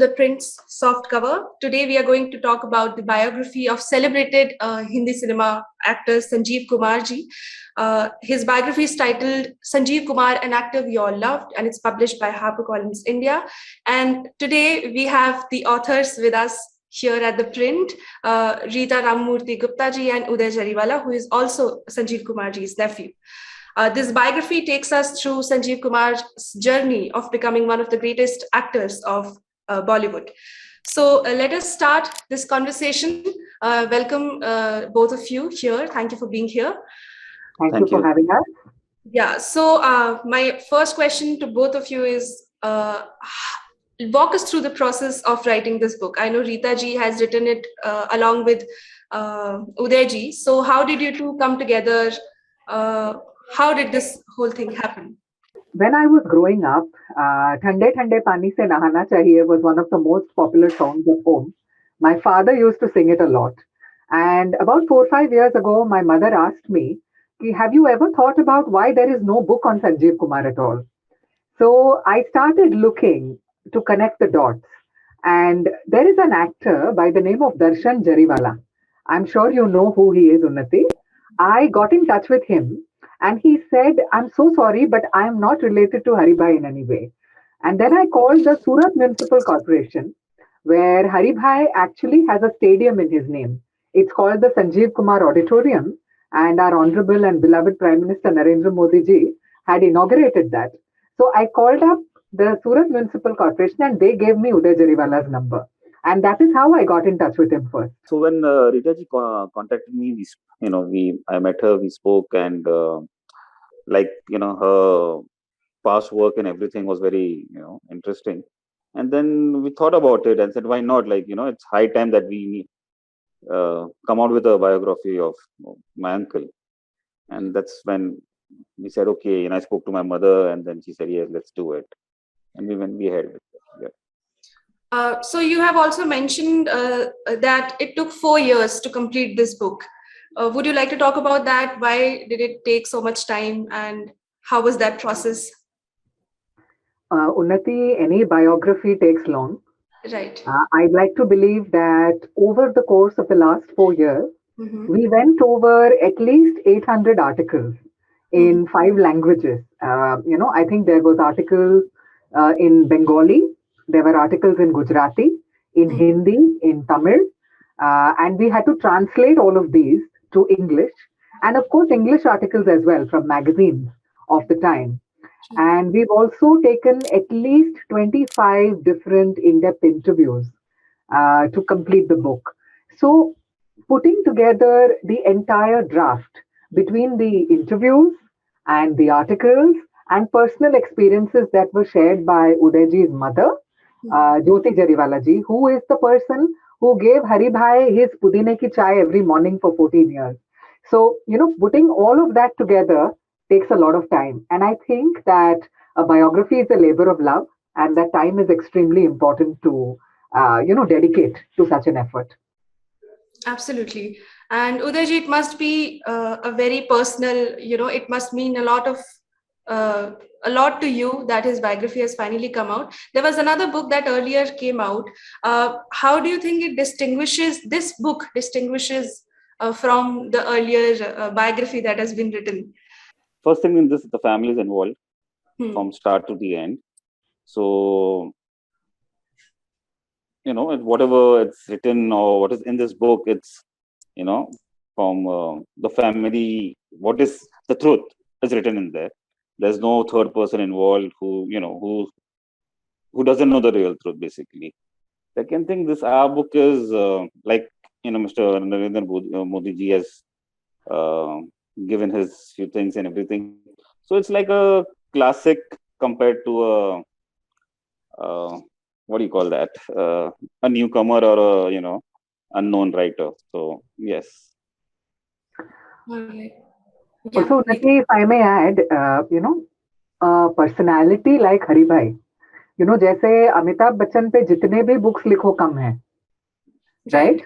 ThePrint's soft cover. Today we are going to talk about the biography of celebrated Hindi cinema actor Sanjeev Kumar ji. His biography is titled Sanjeev Kumar, an actor we all loved, and it's published by HarperCollins India. And today we have the authors with us here at ThePrint, Reeta, Ramamurthy, Gupta ji, and Uday Jariwala, who is also Sanjeev Kumar ji's nephew. This biography takes us through Sanjeev Kumar's journey of becoming one of the greatest actors of Bollywood. So let us start this conversation. Welcome both of you here. Thank you for being here. Thank you for having us. Yeah, so my first question to both of you is, walk us through the process of writing this book. I know Reeta ji has written it along with Uday ji. So how did you two come together? How did this whole thing happen? When I was growing up, Thande Thande Pani Se Nahana Chahiye was one of the most popular songs at home. My father used to sing it a lot. And about 4 or 5 years ago, my mother asked me, have you ever thought about why there is no book on Sanjeev Kumar at all? So I started looking to connect the dots. And there is an actor by the name of Jariwala. I'm sure you know who he is, Unnati. I got in touch with him. And he said, I'm so sorry, but I am not related to Haribhai in any way. And then I called the Surat Municipal Corporation, where Haribhai actually has a stadium in his name. It's called the Sanjeev Kumar Auditorium, and our honorable and beloved Prime Minister Narendra Modi ji had inaugurated that. So I called up the Surat Municipal Corporation and they gave me Uday Jariwala's number. And that is how I got in touch with him first. So when Reeta ji contacted me, I met her, we spoke, and her past work and everything was very, interesting. And then we thought about it and said, why not? It's high time that we come out with a biography of my uncle. And that's when we said, okay. And I spoke to my mother, and then she said, yes, let's do it. And we went ahead with it. Yeah. So you have also mentioned that it took 4 years to complete this book. Would you like to talk about that? Why did it take so much time, and how was that process? Unnati, any biography takes long. Right. I'd like to believe that over the course of the last 4 years, we went over at least 800 articles in 5 languages. I think there was articles in Bengali, there were articles in Gujarati, in Hindi, in Tamil, and we had to translate all of these to English, and of course English articles as well from magazines of the time. And we've also taken at least 25 different in-depth interviews to complete the book. So putting together the entire draft between the interviews and the articles and personal experiences that were shared by Udayji's mother, Jyoti Jariwala ji, who is the person who gave Haribhai his pudine ki chai every morning for 14 years. So, putting all of that together takes a lot of time. And I think that a biography is a labor of love, and that time is extremely important to, dedicate to such an effort. Absolutely. And Udayji, it must be a very personal, it must mean a lot to you that his biography has finally come out. There was another book that earlier came out. How do you think this book distinguishes from the earlier biography that has been written? First thing in this, the family is involved from start to the end. So, whatever it's written or what is in this book, it's, from the family, what is the truth is written in there. There's no third person involved who doesn't know the real truth, basically. Second thing, our book is Mr. Narendra Modi ji has given his few things and everything. So it's like a classic compared to what do you call that? A newcomer or a, unknown writer. So, yes. Okay. Also, if I may add, a personality like Haribhai, जैसे अमिताभ बच्चन पे जितने भी books लिखो कम है, right?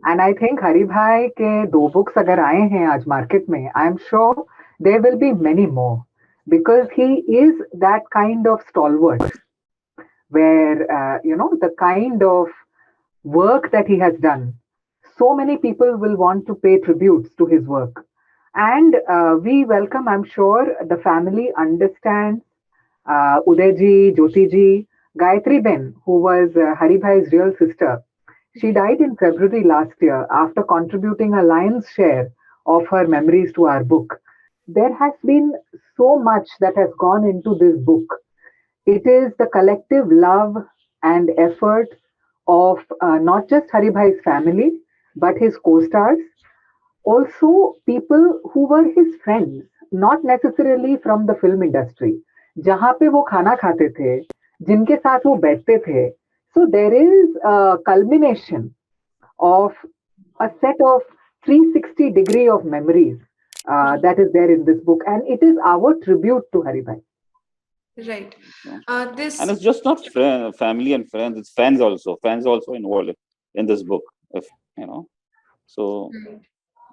And I think Haribhai के 2 books अगर आए हैं आज मार्केट में, I am sure there will be many more, because he is that kind of stalwart where, the kind of work that he has done, so many people will want to pay tributes to his work. And we welcome, I'm sure, the family understands Udayji, Jyotiji, Gayatri Ben, who was Haribhai's real sister. She died in February last year after contributing a lion's share of her memories to our book. There has been so much that has gone into this book. It is the collective love and effort of not just Haribhai's family, but his co stars, also people who were his friends, not necessarily from the film industry, जहाँ पे वो खाना खाते थे, जिनके साथ वो बैठते थे. So there is a culmination of a set of 360 degree of memories that is there in this book, and it is our tribute to Haribhai. Right. And it's just not family and friends; it's fans also. Fans also involved in this book. If so.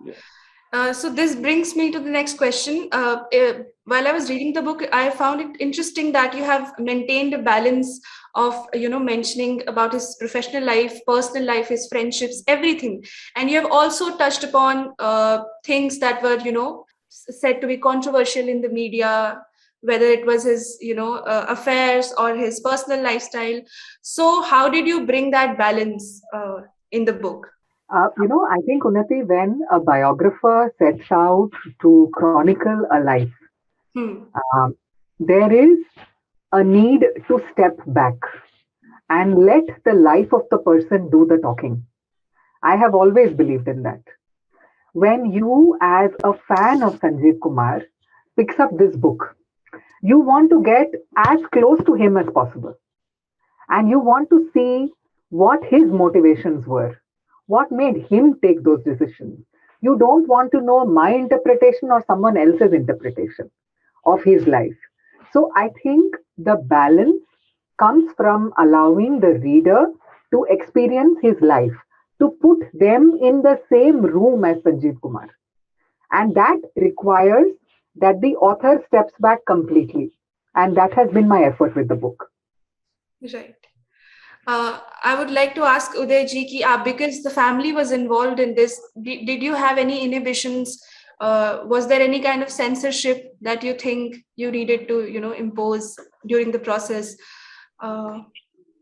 Yeah. So this brings me to the next question. While I was reading the book, I found it interesting that you have maintained a balance of, mentioning about his professional life, personal life, his friendships, everything. And you have also touched upon things that were, said to be controversial in the media, whether it was his, affairs or his personal lifestyle. So how did you bring that balance in the book? I think, Unnati, when a biographer sets out to chronicle a life, there is a need to step back and let the life of the person do the talking. I have always believed in that. When you, as a fan of Sanjeev Kumar, picks up this book, you want to get as close to him as possible. And you want to see what his motivations were, what made him take those decisions. You don't want to know my interpretation or someone else's interpretation of his life. So I think the balance comes from allowing the reader to experience his life, to put them in the same room as Sanjeev Kumar. And that requires that the author steps back completely. And that has been my effort with the book. Right. I would like to ask Uday ji ki, because the family was involved in this, did you have any inhibitions? Was there any kind of censorship that you think you needed to, impose during the process?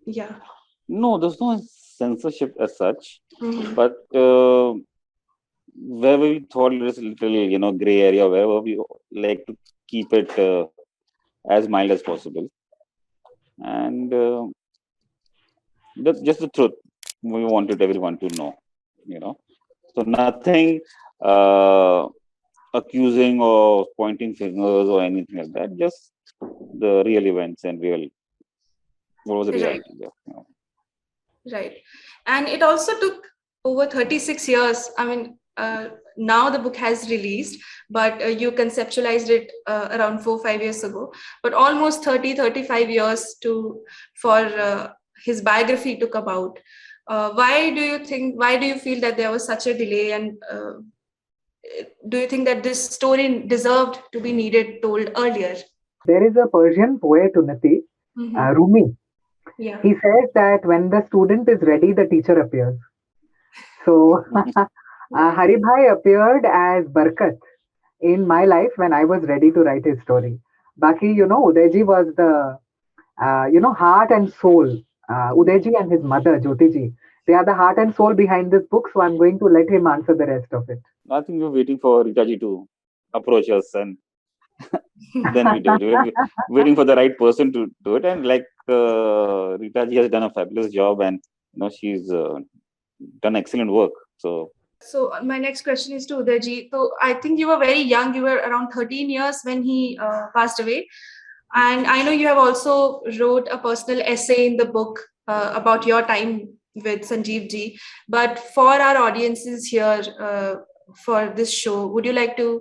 Yeah. No, there's no censorship as such, but where we thought there's a little, gray area, wherever we like to keep it as mild as possible. And that's just the truth. We wanted everyone to know, So nothing accusing or pointing fingers or anything like that. Just the real events and what was the reality. Right. And it also took over 36 years. I mean, now the book has released, but you conceptualized it around 4-5 years ago, but almost 35 years for his biography to come out. Why do you feel that there was such a delay, and do you think that this story deserved to be told earlier? There is a Persian poet, Unnati, Rumi. Yeah. He says that when the student is ready, the teacher appears. So Haribhai appeared as Barkat in my life when I was ready to write his story. Baki, Udayji was the, heart and soul. Udayji and his mother, Jyotiji, they are the heart and soul behind this book. So I'm going to let him answer the rest of it. I think we're waiting for Reeta ji to approach us, and then we do it. We're waiting for the right person to do it. And like Reeta ji has done a fabulous job, and she's done excellent work. So my next question is to Uday ji. So I think you were very young. You were around 13 years when he passed away. And I know you have also wrote a personal essay in the book about your time with Sanjeev ji. But for our audiences here for this show, would you like to,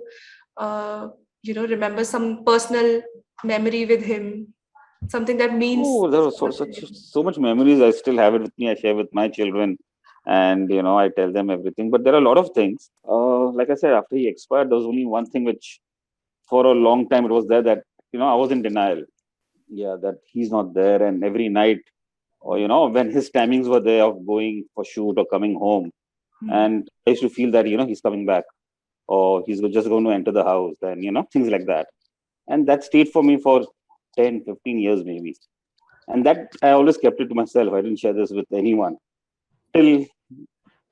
remember some personal memory with him? Something that means... Oh, there was so much memories. I still have it with me. I share with my children. And, I tell them everything. But there are a lot of things. Like I said, after he expired, there was only one thing which, for a long time, it was there that, I was in denial. yeah, that he's not there, and every night, or when his timings were there of going for shoot or coming home, and I used to feel that he's coming back, or he's just going to enter the house, and things like that. And that stayed for me for 10, 15 years maybe. And that I always kept it to myself. I didn't share this with anyone till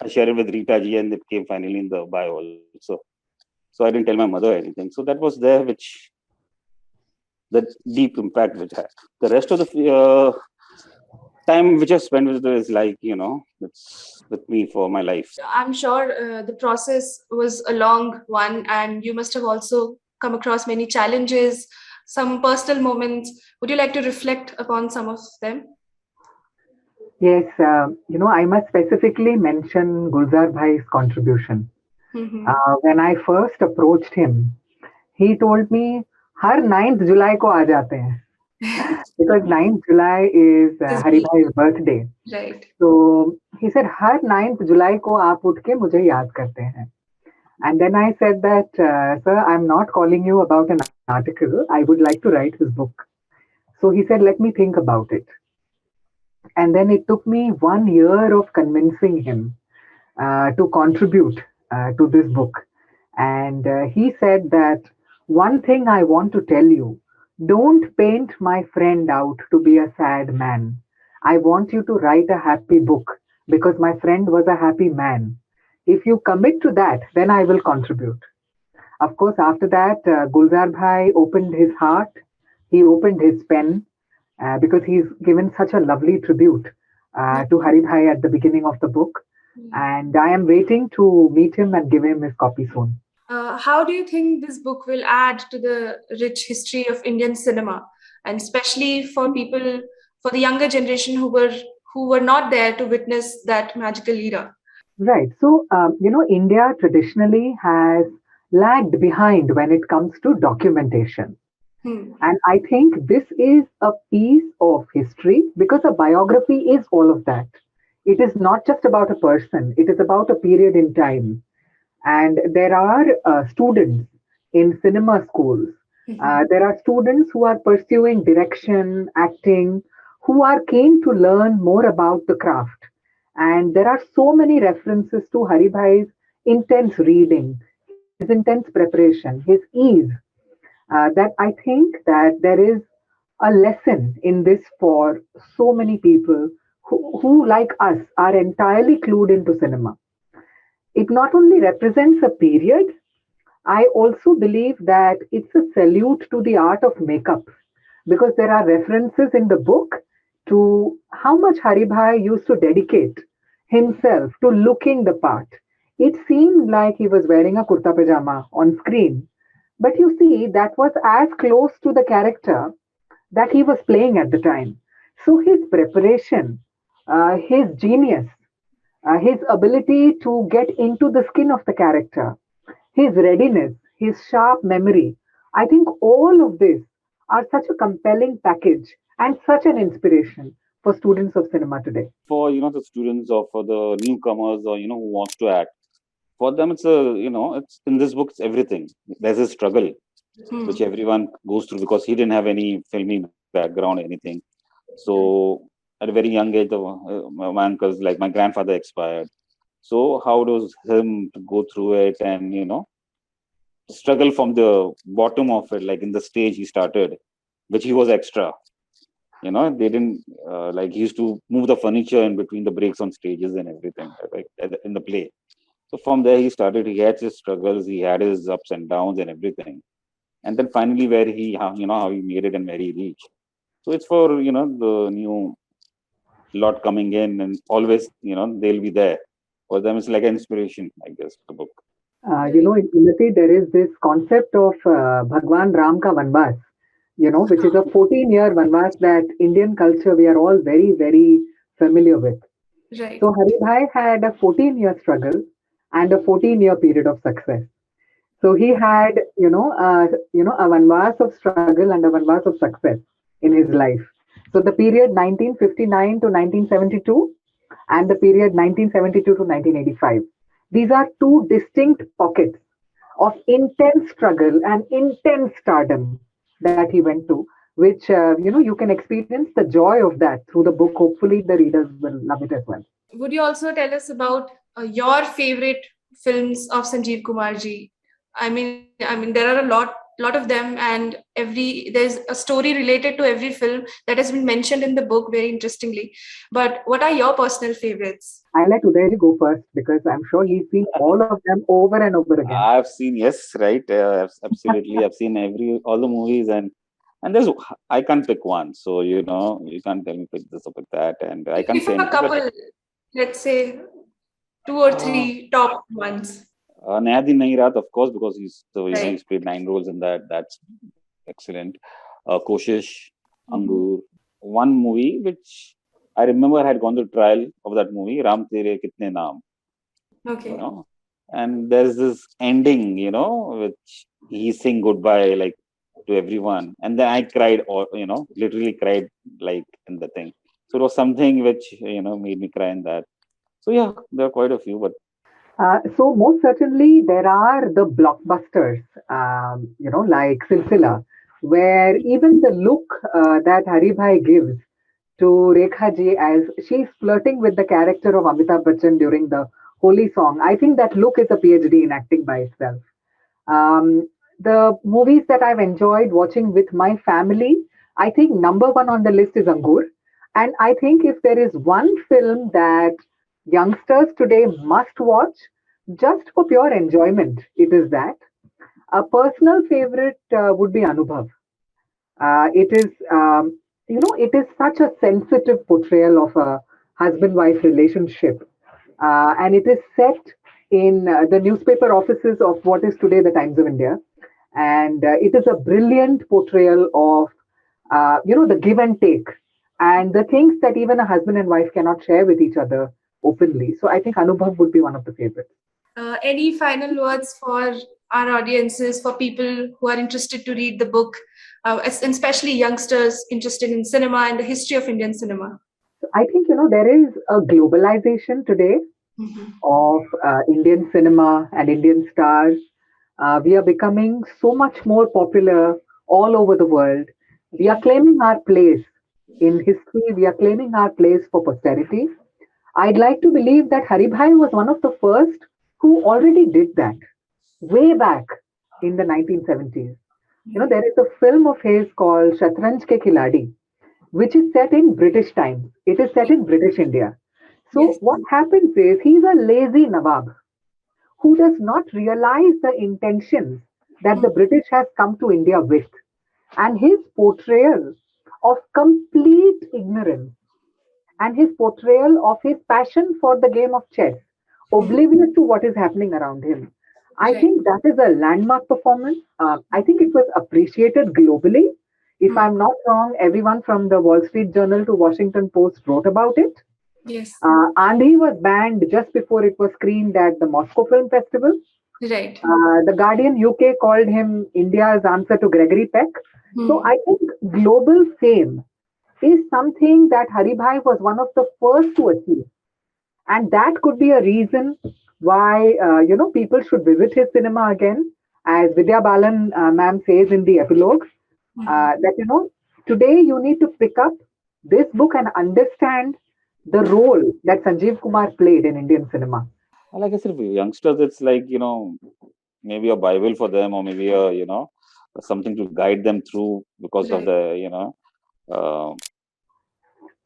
I shared it with Reeta ji, and it came finally in the bio also. So I didn't tell my mother anything. So that was there, which the deep impact which had. The rest of the time which I spent with her is like, it's with me for my life. I'm sure the process was a long one, and you must have also come across many challenges, some personal moments. Would you like to reflect upon some of them? Yes, I must specifically mention Gulzar Bhai's contribution. Mm-hmm. When I first approached him, he told me, her 9th July को आ जाते हैं. Because 9th July is This Hari be Bhai's birthday. right. So he said, her 9th July को आप उठ के मुझे याद करते हैं. And then I said that, sir, I'm not calling you about an article. I would like to write his book. So he said, let me think about it. And then it took me 1 year of convincing him to contribute to this book. And he said that one thing I want to tell you, don't paint my friend out to be a sad man. I want you to write a happy book because my friend was a happy man. If you commit to that, then I will contribute. Of course, after that, Gulzar Bhai opened his heart, he opened his pen because he's given such a lovely tribute to Hari Bhai at the beginning of the book. And I am waiting to meet him and give him his copy soon. How do you think this book will add to the rich history of Indian cinema, and especially for people, for the younger generation who were not there to witness that magical era? Right. So, India traditionally has lagged behind when it comes to documentation. And I think this is a piece of history because a biography is all of that. It is not just about a person, it is about a period in time. And there are students in cinema schools. There are students who are pursuing direction, acting, who are keen to learn more about the craft. And there are so many references to Hari Bhai's intense reading, his intense preparation, his ease, that I think that there is a lesson in this for so many people who, like us, are entirely clued into cinema. It not only represents a period, I also believe that it's a salute to the art of makeup because there are references in the book to how much Hari Bhai used to dedicate himself to looking the part. It seemed like he was wearing a kurta pajama on screen, but you see, that was as close to the character that he was playing at the time. So his preparation, his genius, his ability to get into the skin of the character, his readiness, his sharp memory. I think all of this are such a compelling package and such an inspiration for students of cinema today. For the students or for the newcomers or who wants to act, for them it's a it's in this book it's everything. There's a struggle which everyone goes through because he didn't have any filmy background, anything. So at a very young age, my uncles, like my grandfather, expired. So how does him to go through it and struggle from the bottom of it, like in the stage he started, which he was extra. They didn't like he used to move the furniture in between the breaks on stages and everything, like in the play. So from there he started. He had his struggles, he had his ups and downs and everything, and then finally where how he made it and where he reached. So it's for the new lot coming in, and always they'll be there for them. It's like an inspiration, I guess, the book. In Unnati, there is this concept of Bhagwan Ram ka Vanvas, which is a 14-year Vanvas that Indian culture we are all very, very familiar with. Right. So Hari Bhai had a 14-year struggle and a 14-year period of success. So he had, a vanvas of struggle and a vanvas of success in his life. So the period 1959 to 1972 and the period 1972 to 1985. These are two distinct pockets of intense struggle and intense stardom that he went to. which, you can experience the joy of that through the book. Hopefully, the readers will love it as well. Would you also tell us about your favorite films of Sanjeev Kumarji? I mean, there are a lot of them, and there's a story related to every film that has been mentioned in the book very interestingly. But what are your personal favorites? I let Uday go first because I'm sure he's seen all of them over and over again. I've seen, yes, right, absolutely. I've seen all the movies, and there's I can't pick one. So you can't tell me pick this or pick that, and I can't If say a anything. But couple, let's say two or uh, three top ones. Naya Din Nahi Raat, of course, because Right. he's played 9 roles in that. That's excellent. Koshish, Mhm. Angur. One movie which I remember I had gone to trial of that movie, Ram Tere Kitne Naam. You Okay. know, and there's this ending, which he's saying goodbye like to everyone, and then I cried, or literally cried like in the thing. So it was something which made me cry in that. So yeah, there are quite a few, but So most certainly there are the blockbusters, like Silsila, where even the look that Haribhai gives to Rekha ji as she's flirting with the character of Amitabh Bachchan during the holy song, I think that look is a PhD in acting by itself. The movies that I've enjoyed watching with my family, I think number one on the list is Angur. And I think if there is one film that youngsters today must watch just for pure enjoyment, it is that. A personal favorite would be Anubhav. It is, it is such a sensitive portrayal of a husband-wife relationship, and it is set in the newspaper offices of what is today the Times of India, and it is a brilliant portrayal of, the give and take, and the things that even a husband and wife cannot share with each other openly. So I think Anubhav would be one of the favorites. Any final words for our audiences, for people who are interested to read the book, especially youngsters interested in cinema and the history of Indian cinema? So I think there is a globalization today Mhm. of Indian cinema and Indian stars. We are becoming so much more popular all over the world. We are claiming our place in history. We are claiming our place for posterity. I'd like to believe that Haribhai was one of the first who already did that way back in the 1970s. There is a film of his called Shatranj Ke Khiladi, which is set in British times. It is set in British India. So Yes. what happens is he's a lazy Nawab who does not realize the intentions that the British has come to India with. And his portrayal of complete ignorance and his portrayal of his passion for the game of chess, oblivious to what is happening around him. I Right. think that is a landmark performance. I think it was appreciated globally. If I'm not wrong, everyone from the Wall Street Journal to Washington Post wrote about it. Yes. And he was banned just before it was screened at the Moscow Film Festival. Right. The Guardian UK called him India's answer to Gregory Peck. So Hmm. I think global fame is something that Haribhai was one of the first to achieve. And that could be a reason why, people should visit his cinema again. As Vidya Balan ma'am says in the epilogue, that, today you need to pick up this book and understand the role that Sanjeev Kumar played in Indian cinema. like I said, for youngsters, it's like maybe a Bible for them, or maybe a something to guide them through because of Right. the uh,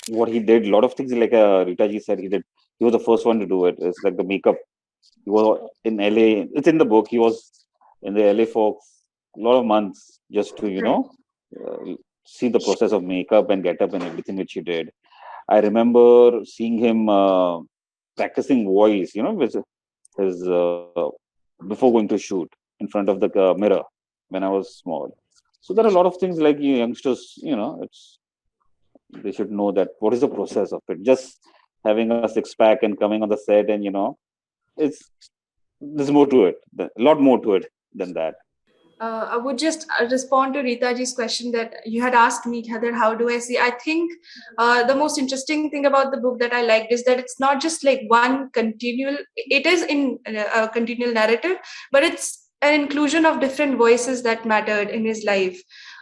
what he did. A lot of things, like Rita ji said, he did. He was the first one to do it. It's like the makeup. He was in LA. It's in the book. He was in the LA for a lot of months just to Right. see the process of makeup and get up and everything which he did. I remember seeing him practicing voice, with his before going to shoot in front of the mirror when I was small. So there are a lot of things like you youngsters, they should know that what is the process of it. Just having a six pack and coming on the set, and it's there's more to it, a lot more to it than that. I would just respond to Rita ji's question that you had asked me, Heather, how do I see? I think the most interesting thing about the book that I liked is that it's not just like one continual, it is in a continual narrative, but it's an inclusion of different voices that mattered in his life.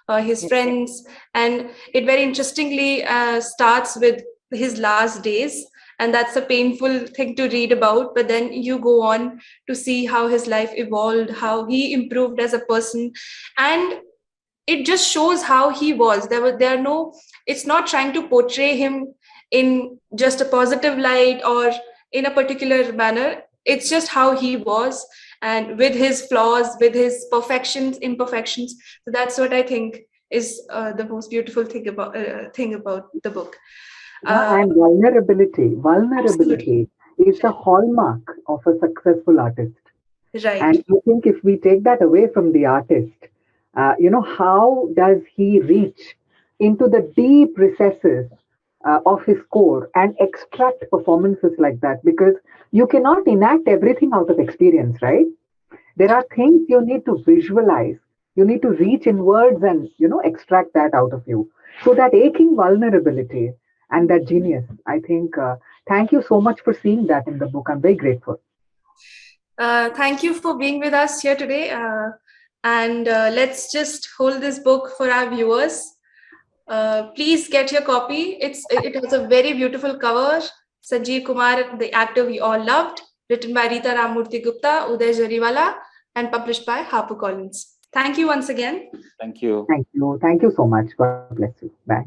his friends, and it very interestingly starts with his last days, and that's a painful thing to read about, but then you go on to see how his life evolved, how he improved as a person, and it just shows how he was. There are no, it's not trying to portray him in just a positive light or in a particular manner. It's just how he was, and with his flaws, with his perfections, imperfections. So that's what I think is the most beautiful thing about the book. And vulnerability. Absolutely. Vulnerability is the hallmark of a successful artist. Right. And I think if we take that away from the artist, how does he reach into the deep recesses of his core and extract performances like that? Because you cannot enact everything out of experience, right? There are things you need to visualize. You need to reach inwards and, extract that out of you. So that aching vulnerability and that genius, I think, thank you so much for seeing that in the book. I'm very grateful. Thank you for being with us here today. And let's just hold this book for our viewers. Please get your copy. It has a very beautiful cover. Sanjeev Kumar, the actor we all loved, written by Reeta Ramamurthy Gupta, Uday Jariwala, and published by HarperCollins. Thank you once again. Thank you. Thank you. Thank you so much. God bless you. Bye.